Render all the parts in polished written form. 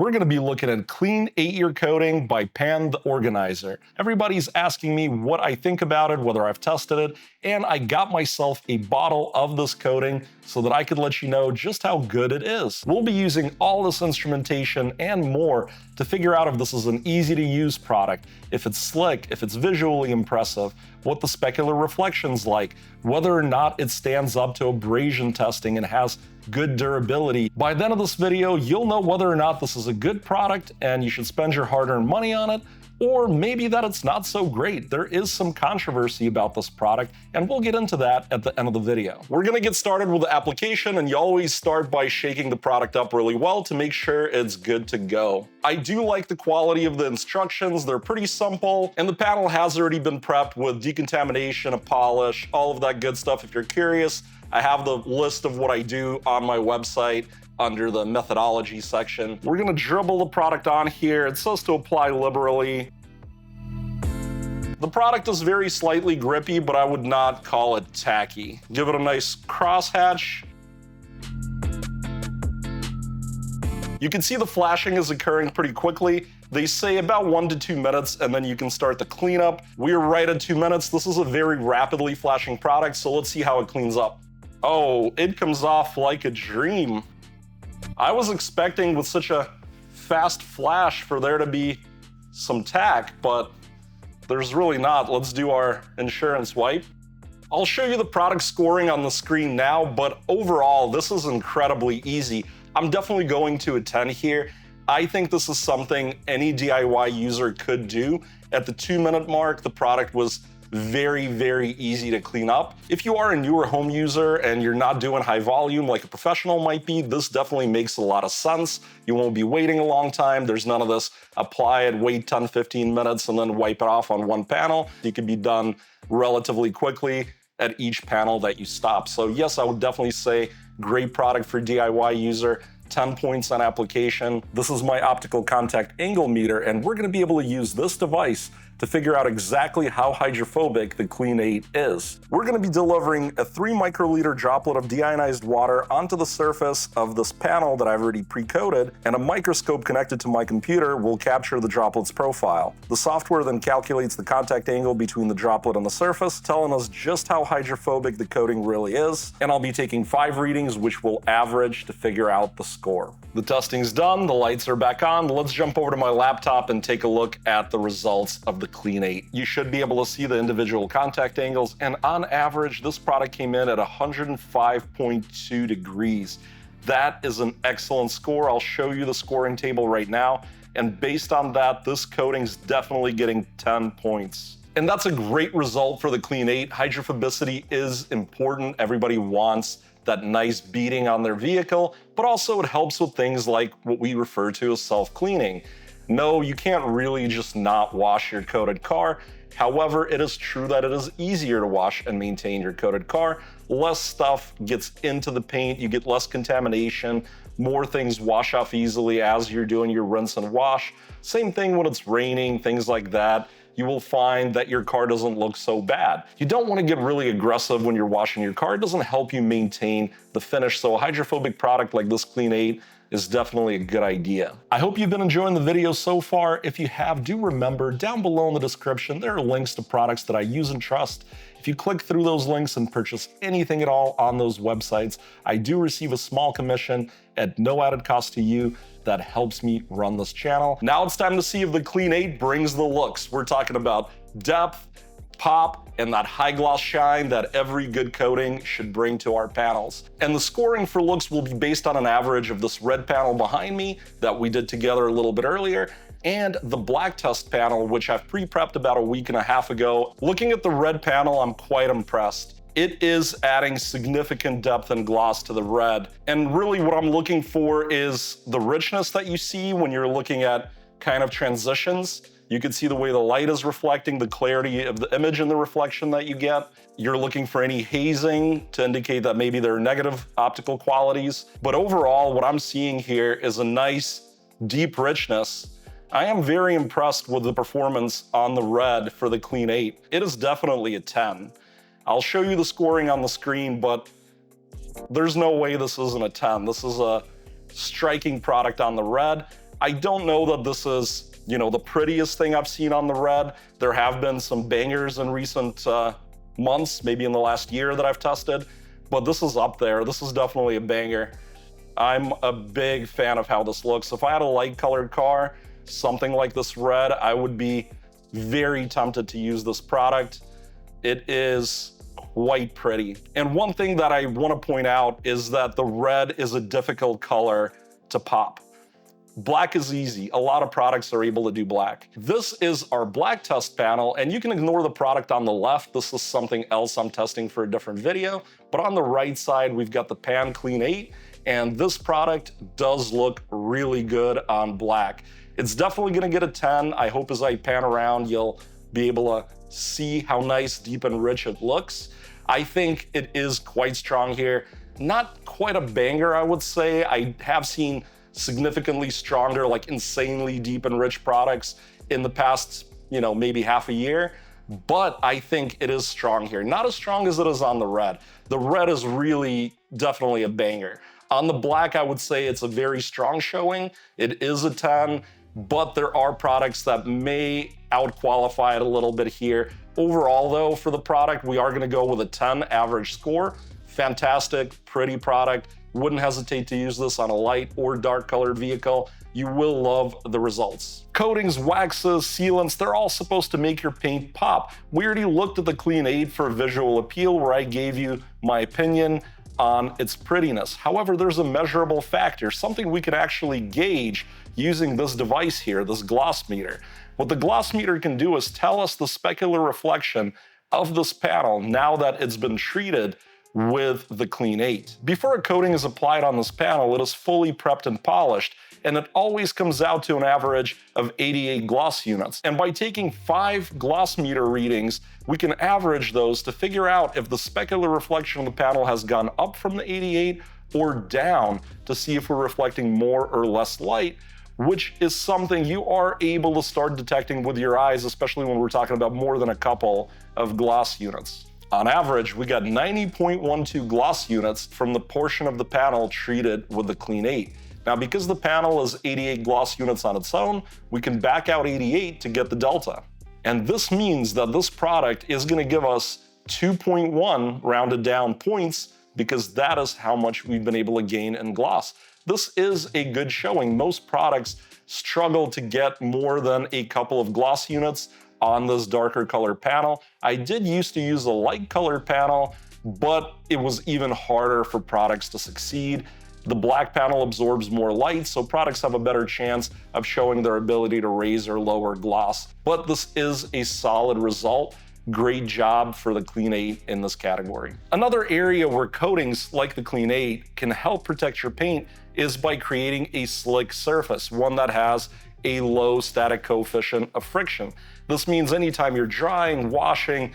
we're going to be looking at Clean 8-Year Coating by Pan the Organizer. Everybody's asking me what I think about it, whether I've tested it, and I got myself a bottle of this coating so that I could let you know just how good it is. We'll be using all this instrumentation and more to figure out if this is an easy-to-use product, if it's slick, if it's visually impressive, what the specular reflection's like, whether or not it stands up to abrasion testing and has good durability. By the end of this video, you'll know whether or not this is a good product and you should spend your hard-earned money on it, or maybe that it's not so great. There is some controversy about this product, and we'll get into that at the end of the video. We're gonna get started with the application, and you always start by shaking the product up really well to make sure it's good to go. I do like the quality of the instructions. They're pretty simple, and the panel has already been prepped with decontamination, a polish, all of that good stuff. If you're curious, I have the list of what I do on my website under the methodology section. We're gonna dribble the product on here. It says to apply liberally. The product is very slightly grippy, but I would not call it tacky. Give it a nice crosshatch. You can see the flashing is occurring pretty quickly. They say about 1 to 2 minutes, and then you can start the cleanup. We're right at 2 minutes. This is a very rapidly flashing product, so let's see how it cleans up. Oh, it comes off like a dream. I was expecting with such a fast flash for there to be some tack, but there's really not. Let's do our insurance wipe. I'll show you the product scoring on the screen now, but overall, this is incredibly easy. I'm definitely going to a 10 here. I think this is something any DIY user could do. At the 2-minute mark, the product was very, very easy to clean up. If you are a newer home user and you're not doing high volume like a professional might be, this definitely makes a lot of sense. You won't be waiting a long time. There's none of this apply it, wait 10, 15 minutes, and then wipe it off on one panel. You can be done relatively quickly at each panel that you stop. So yes, I would definitely say great product for DIY user. 10 points on application. This is my optical contact angle meter, and we're gonna be able to use this device to figure out exactly how hydrophobic the Clean 8 is. We're gonna be delivering a 3 microliter droplet of deionized water onto the surface of this panel that I've already pre-coated, and a microscope connected to my computer will capture the droplet's profile. The software then calculates the contact angle between the droplet and the surface, telling us just how hydrophobic the coating really is, and I'll be taking 5 readings, which will average to figure out the score. The testing's done, the lights are back on. Let's jump over to my laptop and take a look at the results of the Clean 8. You should be able to see the individual contact angles, and on average, this product came in at 105.2 degrees. That is an excellent score. I'll show you the scoring table right now, and based on that, this coating's definitely getting 10 points. And that's a great result for the Clean 8. Hydrophobicity is important. Everybody wants that nice beading on their vehicle, but also it helps with things like what we refer to as self-cleaning. No, you can't really just not wash your coated car. However, it is true that it is easier to wash and maintain your coated car. Less stuff gets into the paint, you get less contamination, more things wash off easily as you're doing your rinse and wash. Same thing when it's raining, things like that. You will find that your car doesn't look so bad. You don't want to get really aggressive when you're washing your car. It doesn't help you maintain the finish. So a hydrophobic product like this Clean 8 is definitely a good idea. I hope you've been enjoying the video so far. If you have, do remember down below in the description, there are links to products that I use and trust. If you click through those links and purchase anything at all on those websites, I do receive a small commission at no added cost to you. That helps me run this channel. Now it's time to see if the Clean 8 brings the looks. We're talking about depth, pop, and that high gloss shine that every good coating should bring to our panels. And the scoring for looks will be based on an average of this red panel behind me that we did together a little bit earlier, and the black test panel, which I've pre-prepped about a week and a half ago. Looking at the red panel, I'm quite impressed. It is adding significant depth and gloss to the red. And really what I'm looking for is the richness that you see when you're looking at kind of transitions. You can see the way the light is reflecting, the clarity of the image and the reflection that you get. You're looking for any hazing to indicate that maybe there are negative optical qualities. But overall, what I'm seeing here is a nice, deep richness. I am very impressed with the performance on the red for the Clean 8. It is definitely a 10. I'll show you the scoring on the screen, but there's no way this isn't a 10. This is a striking product on the red. I don't know that this is, the prettiest thing I've seen on the red. There have been some bangers in recent months, maybe in the last year that I've tested, but this is up there. This is definitely a banger. I'm a big fan of how this looks. If I had a light colored car, something like this red, I would be very tempted to use this product. It is quite pretty. And one thing that I want to point out is that the red is a difficult color to pop. Black is easy. A lot of products are able to do black. This is our black test panel, and you can ignore the product on the left. This is something else I'm testing for a different video. But on the right side, we've got the Pan Clean 8, and this product does look really good on black. It's definitely gonna get a 10. I hope as I pan around, you'll be able to see how nice, deep, and rich it looks. I think it is quite strong here. Not quite a banger, I would say. I have seen significantly stronger, like insanely deep and rich products in the past, maybe half a year. But I think it is strong here. Not as strong as it is on the red. The red is really definitely a banger. On the black, I would say it's a very strong showing. It is a 10, but there are products that may outqualify it a little bit here. Overall though, for the product, we are gonna go with a 10 average score. Fantastic, pretty product. Wouldn't hesitate to use this on a light or dark colored vehicle. You will love the results. Coatings, waxes, sealants, they're all supposed to make your paint pop. We already looked at the Clean 8 for visual appeal, where I gave you my opinion on its prettiness. However, there's a measurable factor, something we can actually gauge using this device here, this gloss meter. What the gloss meter can do is tell us the specular reflection of this panel now that it's been treated with the Clean 8. Before a coating is applied on this panel, it is fully prepped and polished, and it always comes out to an average of 88 gloss units. And by taking 5 gloss meter readings, we can average those to figure out if the specular reflection of the panel has gone up from the 88 or down to see if we're reflecting more or less light, which is something you are able to start detecting with your eyes, especially when we're talking about more than a couple of gloss units. On average, we got 90.12 gloss units from the portion of the panel treated with the Clean 8. Now, because the panel is 88 gloss units on its own, we can back out 88 to get the delta. And this means that this product is gonna give us 2.1 rounded down points, because that is how much we've been able to gain in gloss. This is a good showing. Most products struggle to get more than a couple of gloss units on this darker color panel. I did used to use a light color panel, but it was even harder for products to succeed. The black panel absorbs more light, so products have a better chance of showing their ability to raise or lower gloss. But this is a solid result. Great job for the Clean 8 in this category. Another area where coatings like the Clean 8 can help protect your paint is by creating a slick surface, one that has a low static coefficient of friction. This means anytime you're drying, washing,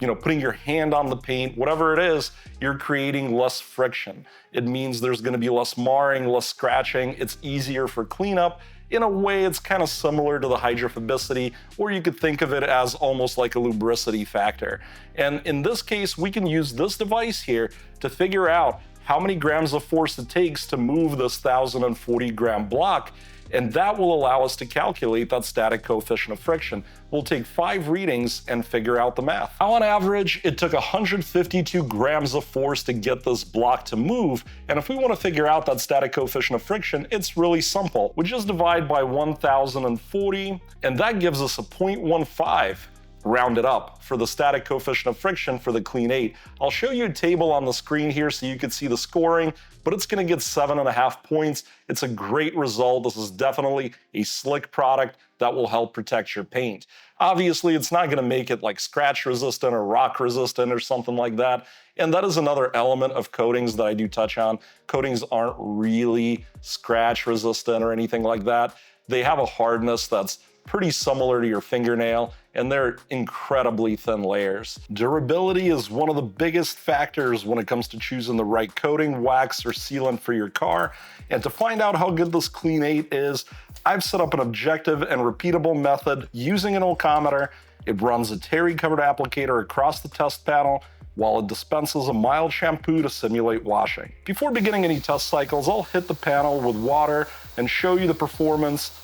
putting your hand on the paint, whatever it is, you're creating less friction. It means there's gonna be less marring, less scratching. It's easier for cleanup. In a way, it's kind of similar to the hydrophobicity, or you could think of it as almost like a lubricity factor. And in this case, we can use this device here to figure out how many grams of force it takes to move this 1,040 gram block, and that will allow us to calculate that static coefficient of friction. We'll take 5 readings and figure out the math. On average, it took 152 grams of force to get this block to move, and if we want to figure out that static coefficient of friction, it's really simple. We just divide by 1,040, and that gives us a 0.15 rounded up for the static coefficient of friction for the Clean 8. I'll show you a table on the screen here so you can see the scoring, but it's gonna get 7.5 points. It's a great result. This is definitely a slick product that will help protect your paint. Obviously, it's not gonna make it like scratch resistant or rock resistant or something like that. And that is another element of coatings that I do touch on. Coatings aren't really scratch resistant or anything like that. They have a hardness that's pretty similar to your fingernail, and they're incredibly thin layers. Durability is one of the biggest factors when it comes to choosing the right coating, wax, or sealant for your car. And to find out how good this Clean 8 is, I've set up an objective and repeatable method using an oximeter. It runs a terry-covered applicator across the test panel, while it dispenses a mild shampoo to simulate washing. Before beginning any test cycles, I'll hit the panel with water and show you the performance.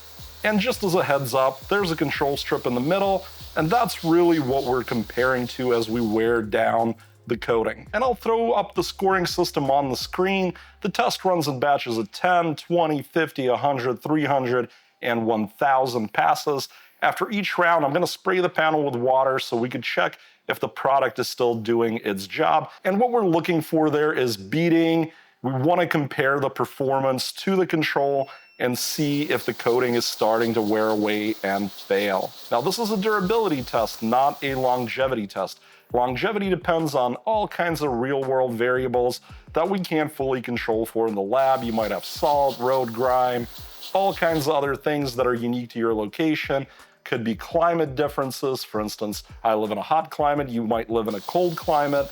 And just as a heads up, there's a control strip in the middle, and that's really what we're comparing to as we wear down the coating. And I'll throw up the scoring system on the screen. The test runs in batches of 10, 20, 50, 100, 300, and 1,000 passes. After each round, I'm going to spray the panel with water so we can check if the product is still doing its job. And what we're looking for there is beating. We want to compare the performance to the control and see if the coating is starting to wear away and fail. Now, this is a durability test, not a longevity test. Longevity depends on all kinds of real-world variables that we can't fully control for in the lab. You might have salt, road grime, all kinds of other things that are unique to your location. Could be climate differences. For instance, I live in a hot climate, you might live in a cold climate.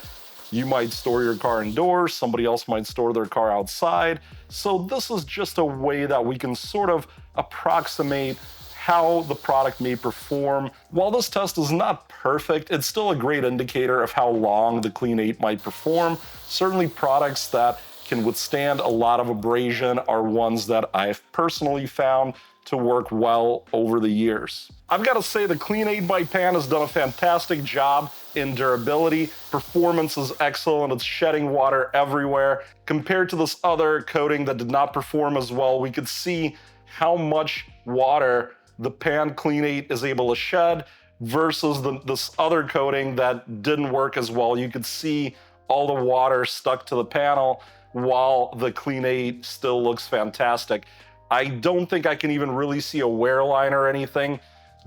You might store your car indoors, somebody else might store their car outside. So this is just a way that we can sort of approximate how the product may perform. While this test is not perfect, it's still a great indicator of how long the Clean 8 might perform. Certainly products that can withstand a lot of abrasion are ones that I've personally found to work well over the years. I've got to say the Clean 8 by Pan has done a fantastic job in durability. Performance is excellent, it's shedding water everywhere. Compared to this other coating that did not perform as well, we could see how much water the Pan Clean 8 is able to shed versus this other coating that didn't work as well. You could see all the water stuck to the panel while the Clean 8 still looks fantastic. I don't think I can even really see a wear line or anything.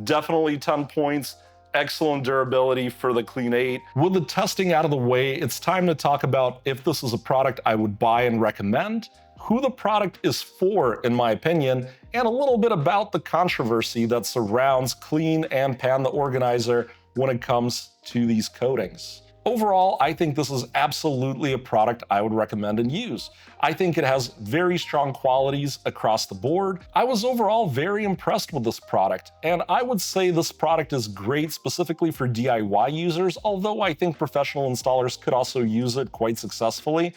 Definitely 10 points. Excellent durability for the Clean 8. With the testing out of the way, it's time to talk about if this is a product I would buy and recommend, who the product is for, in my opinion, and a little bit about the controversy that surrounds Clean and Pan the Organizer when it comes to these coatings. Overall, I think this is absolutely a product I would recommend and use. I think it has very strong qualities across the board. I was overall very impressed with this product, and I would say this product is great specifically for DIY users, although I think professional installers could also use it quite successfully.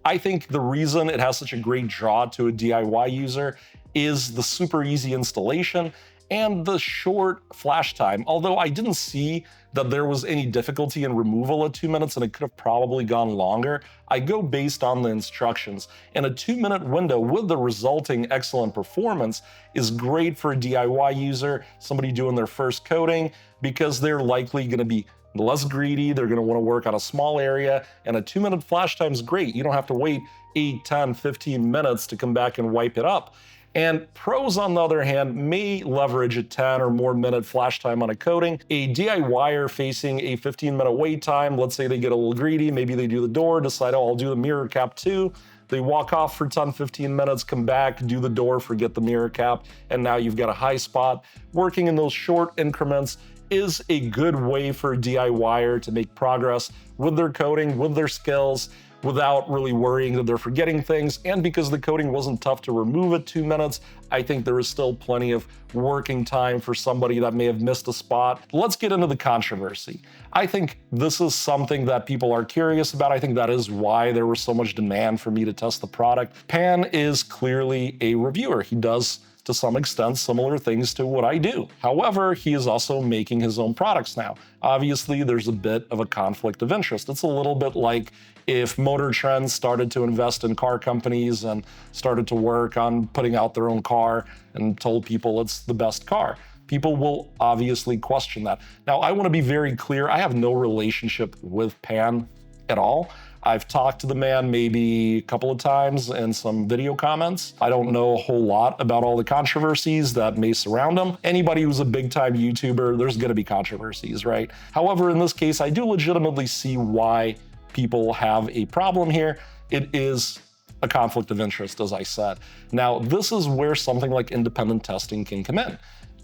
I think the reason it has such a great draw to a DIY user is the super easy installation and the short flash time. Although I didn't see that there was any difficulty in removal at 2 minutes and it could have probably gone longer, I go based on the instructions. And a 2-minute window with the resulting excellent performance is great for a DIY user, somebody doing their first coating, because they're likely gonna be less greedy, they're gonna wanna work on a small area, and a 2-minute flash time is great. You don't have to wait 8, 10, 15 minutes to come back and wipe it up. And pros, on the other hand, may leverage a 10 or more minute flash time on a coating. A DIYer facing a 15-minute wait time, let's say they get a little greedy, maybe they do the door, decide, oh, I'll do the mirror cap too. They walk off for 10, 15 minutes, come back, do the door, forget the mirror cap, and now you've got a high spot. Working in those short increments is a good way for a DIYer to make progress with their coating, with their skills, without really worrying that they're forgetting things. And because the coating wasn't tough to remove at 2 minutes, I think there is still plenty of working time for somebody that may have missed a spot. Let's get into the controversy. I think this is something that people are curious about. I think that is why there was so much demand for me to test the product. Pan is clearly a reviewer. He does, to some extent, similar things to what I do. However, he is also making his own products now. Obviously, there's a bit of a conflict of interest. It's a little bit like if Motor Trend started to invest in car companies and started to work on putting out their own car and told people it's the best car. People will obviously question that. Now, I want to be very clear. I have no relationship with Pan at all. I've talked to the man maybe a couple of times in some video comments. I don't know a whole lot about all the controversies that may surround him. Anybody who's a big-time YouTuber, there's going to be controversies, right? However, in this case, I do legitimately see why people have a problem here. It is a conflict of interest, as I said. Now, this is where something like independent testing can come in.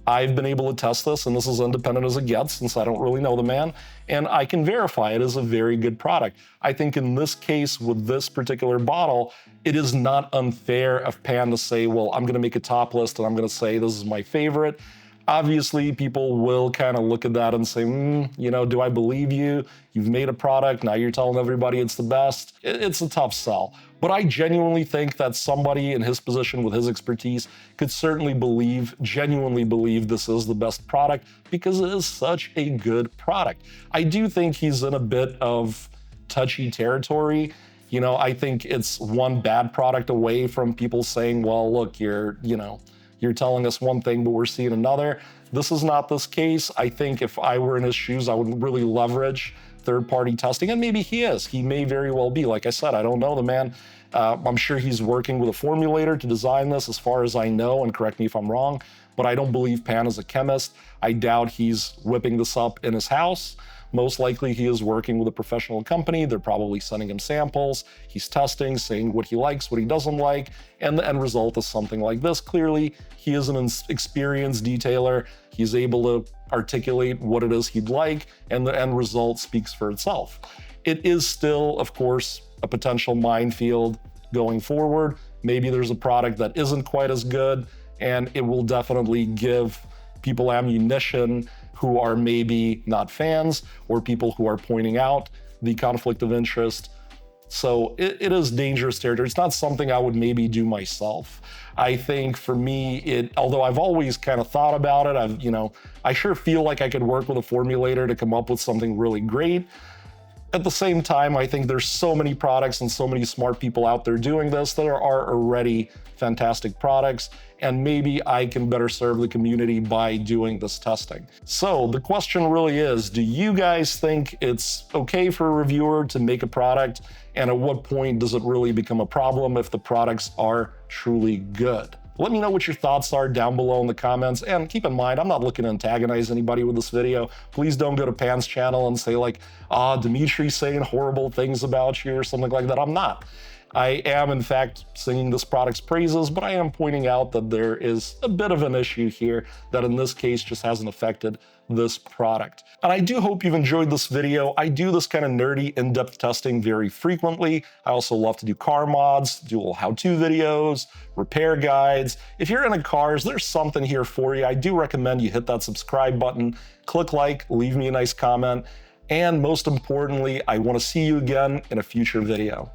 I've been able to test this, and this is independent as it gets since I don't really know the man, and I can verify it is a very good product. I think in this case, with this particular bottle, it is not unfair of Pan to say, well, I'm gonna make a top list and I'm gonna say this is my favorite. Obviously, people will kind of look at that and say, you know, do I believe you? You've made a product, now you're telling everybody it's the best. It's a tough sell. But I genuinely think that somebody in his position with his expertise could certainly genuinely believe this is the best product because it is such a good product. I do think he's in a bit of touchy territory. You know, I think it's one bad product away from people saying, well, look, you're telling us one thing, but we're seeing another. This is not this case. I think if I were in his shoes, I would really leverage third-party testing, and maybe he is. He may very well be. Like I said, I don't know the man. I'm sure he's working with a formulator to design this, as far as I know, and correct me if I'm wrong, but I don't believe Pan is a chemist. I doubt he's whipping this up in his house. Most likely he is working with a professional company. They're probably sending him samples. He's testing, saying what he likes, what he doesn't like, and the end result is something like this. Clearly, he is an experienced detailer. He's able to articulate what it is he'd like, and the end result speaks for itself. It is still, of course, a potential minefield going forward. Maybe there's a product that isn't quite as good, and it will definitely give people ammunition who are maybe not fans, or people who are pointing out the conflict of interest. So it is dangerous territory. It's not something I would maybe do myself. I think for me, although I've always kind of thought about it, I sure feel like I could work with a formulator to come up with something really great. At the same time, I think there's so many products and so many smart people out there doing this that are already fantastic products, and maybe I can better serve the community by doing this testing. So the question really is, do you guys think it's okay for a reviewer to make a product, and at what point does it really become a problem if the products are truly good? Let me know what your thoughts are down below in the comments, and keep in mind, I'm not looking to antagonize anybody with this video. Please don't go to Pan's channel and say like, Dimitri's saying horrible things about you or something like that. I'm not. I am, in fact, singing this product's praises, but I am pointing out that there is a bit of an issue here that in this case just hasn't affected this product. And I do hope you've enjoyed this video. I do this kind of nerdy, in-depth testing very frequently. I also love to do car mods, do little how-to videos, repair guides. If you're into cars, there's something here for you. I do recommend you hit that subscribe button, click like, leave me a nice comment, and most importantly, I want to see you again in a future video.